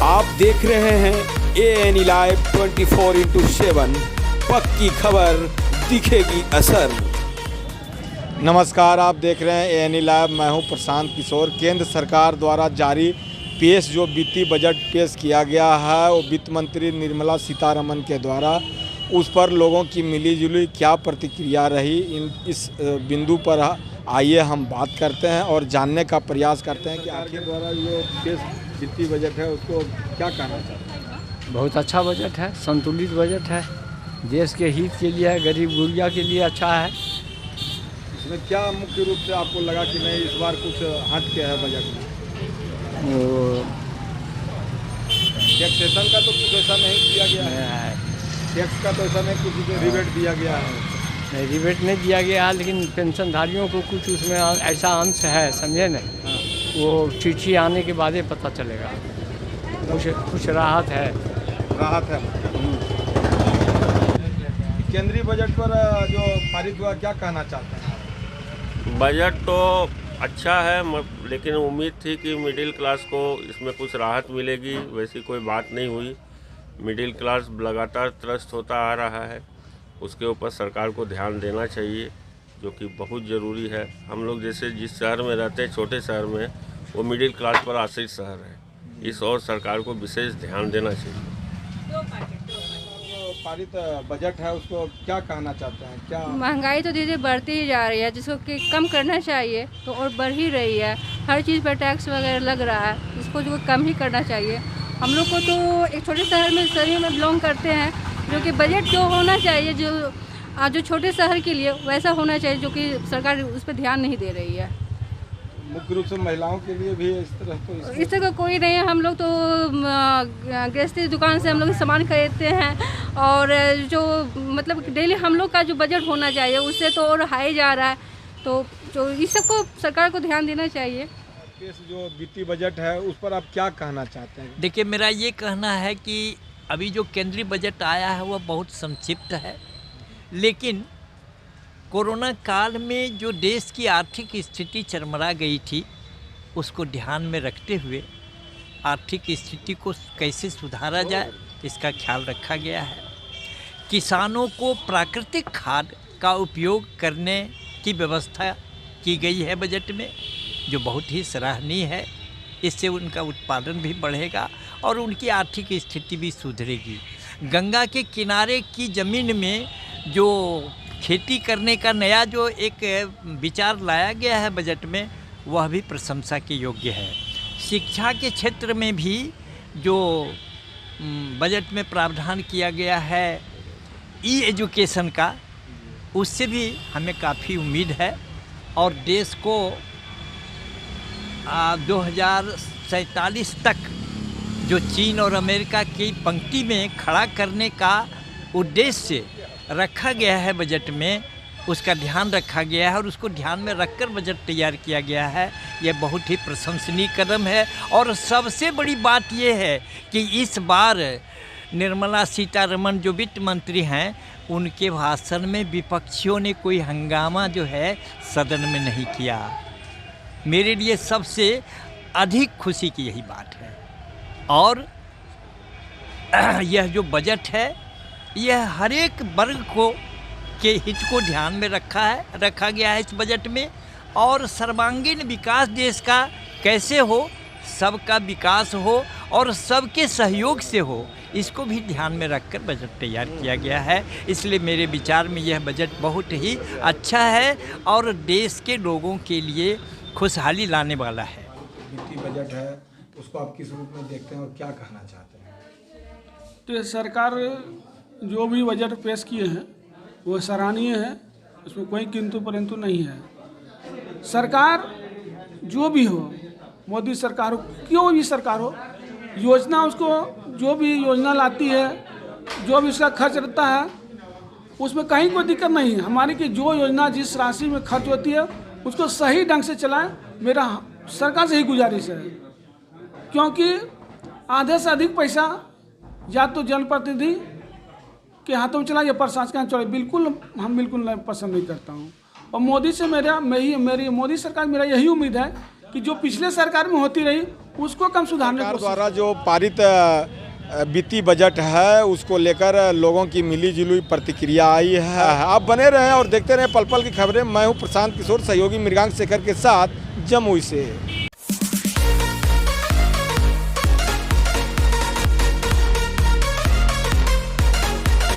आप देख रहे हैं ANE लाइव 24/7, पक्की खबर दिखेगी असर। नमस्कार, आप देख रहे हैं ANE लाइव। मैं हूं प्रशांत किशोर। केंद्र सरकार द्वारा जारी पेश जो वित्तीय बजट पेश किया गया है वो वित्त मंत्री निर्मला सीतारमण के द्वारा, उस पर लोगों की मिलीजुली क्या प्रतिक्रिया रही, इस बिंदु पर आइए हम बात करते हैं और जानने का प्रयास करते हैं कि आपके द्वारा जो पेश वित्तीय बजट है उसको क्या कहना चाहते हैं। बहुत अच्छा बजट है, संतुलित बजट है, देश के हित के लिए है, गरीब गुरिया के लिए अच्छा है। इसमें क्या मुख्य रूप से आपको लगा कि नहीं इस बार कुछ हट के है बजट में? टैक्सेशन का तो कुछ ऐसा नहीं किया गया है, टैक्स का तो ऐसा नहीं कुछ रिबेट दिया गया है। रिबेट नहीं दिया गया है, लेकिन पेंशनधारियों को कुछ उसमें ऐसा अंश है, समझे न, वो चिट्ठी आने के बाद ही पता चलेगा। कुछ राहत है। केंद्रीय बजट पर जो पारित हुआ क्या कहना चाहते हैं? बजट तो अच्छा है, लेकिन उम्मीद थी कि मिडिल क्लास को इसमें कुछ राहत मिलेगी। वैसी कोई बात नहीं हुई। मिडिल क्लास लगातार त्रस्त होता आ रहा है, उसके ऊपर सरकार को ध्यान देना चाहिए, जो कि बहुत ज़रूरी है। हम लोग जैसे जिस शहर में रहते हैं, छोटे शहर में, वो मिडिल क्लास पर आश्रित शहर है। इस और सरकार को विशेष ध्यान देना चाहिए। पारित बजट है उसको क्या कहना चाहते हैं? क्या महंगाई तो धीरे धीरे बढ़ती ही जा रही है, जिसको कि कम करना चाहिए तो और बढ़ ही रही है। हर चीज़ पर टैक्स वगैरह लग रहा है, इसको जो कम ही करना चाहिए। हम लोग को तो एक छोटे शहर में बिलोंग करते हैं, जो कि बजट जो होना चाहिए जो छोटे शहर के लिए वैसा होना चाहिए, जो कि सरकार उस पर ध्यान नहीं दे रही है। मुख्य रूप से महिलाओं के लिए भी इस तरह का कोई नहीं है। हम लोग तो गृहस्थी दुकान से हम लोग सामान खरीदते हैं, और जो मतलब डेली हम लोग का जो बजट होना चाहिए उससे तो और हाई जा रहा है। तो जो इस सबको सरकार को ध्यान देना चाहिए। जो वित्तीय बजट है उस पर आप क्या कहना चाहते हैं? देखिए, मेरा ये कहना है कि अभी जो केंद्रीय बजट आया है वह बहुत संक्षिप्त है, लेकिन कोरोना काल में जो देश की आर्थिक स्थिति चरमरा गई थी उसको ध्यान में रखते हुए आर्थिक स्थिति को कैसे सुधारा जाए इसका ख्याल रखा गया है। किसानों को प्राकृतिक खाद का उपयोग करने की व्यवस्था की गई है बजट में, जो बहुत ही सराहनीय है। इससे उनका उत्पादन भी बढ़ेगा और उनकी आर्थिक स्थिति भी सुधरेगी। गंगा के किनारे की ज़मीन में जो खेती करने का नया जो एक विचार लाया गया है बजट में, वह भी प्रशंसा के योग्य है। शिक्षा के क्षेत्र में भी जो बजट में प्रावधान किया गया है एजुकेशन का, उससे भी हमें काफ़ी उम्मीद है और देश को 2047 तक जो चीन और अमेरिका की पंक्ति में खड़ा करने का उद्देश्य रखा गया है बजट में, उसका ध्यान रखा गया है और उसको ध्यान में रखकर बजट तैयार किया गया है। यह बहुत ही प्रशंसनीय कदम है। और सबसे बड़ी बात यह है कि इस बार निर्मला सीतारमण जो वित्त मंत्री हैं, उनके भाषण में विपक्षियों ने कोई हंगामा जो है सदन में नहीं किया। मेरे लिए सबसे अधिक खुशी की यही बात है। और यह जो बजट है यह हर एक वर्ग को के हित को ध्यान में रखा गया है इस बजट में। और सर्वांगीण विकास देश का कैसे हो, सबका विकास हो और सबके सहयोग से हो, इसको भी ध्यान में रखकर बजट तैयार किया गया है। इसलिए मेरे विचार में यह बजट बहुत ही अच्छा है और देश के लोगों के लिए खुशहाली लाने वाला है। वित्तीय बजट है उसको आप किस रूप में देखते हैं और क्या कहना चाहते हैं? तो सरकार जो भी बजट पेश किए हैं वो सराहनीय है, उसमें कोई किंतु परंतु नहीं है। सरकार जो भी हो, मोदी सरकार हो, क्यों भी सरकार हो, योजना उसको जो भी योजना लाती है, जो भी उसका खर्च रहता है, उसमें कहीं कोई दिक्कत नहीं है। हमारी कि जो योजना जिस राशि में खर्च होती है उसको सही ढंग से चलाएं, मेरा सरकार से ही गुजारिश है। क्योंकि आधे से अधिक पैसा या तो जनप्रतिनिधि के हाथों में चला या प्रशासन के चले, हम बिल्कुल पसंद नहीं करता हूँ। और मोदी से मेरी मोदी सरकार मेरा यही उम्मीद है कि जो पिछले सरकार में होती रही उसको कम सुधारने सरकार को द्वारा जो पारित वित्तीय बजट है उसको लेकर लोगों की मिली जुली प्रतिक्रिया आई है। आप बने रहें और देखते रहें पल पल की खबरें। मैं हूं प्रशांत किशोर, सहयोगी मृगांक शेखर के साथ जमुई से।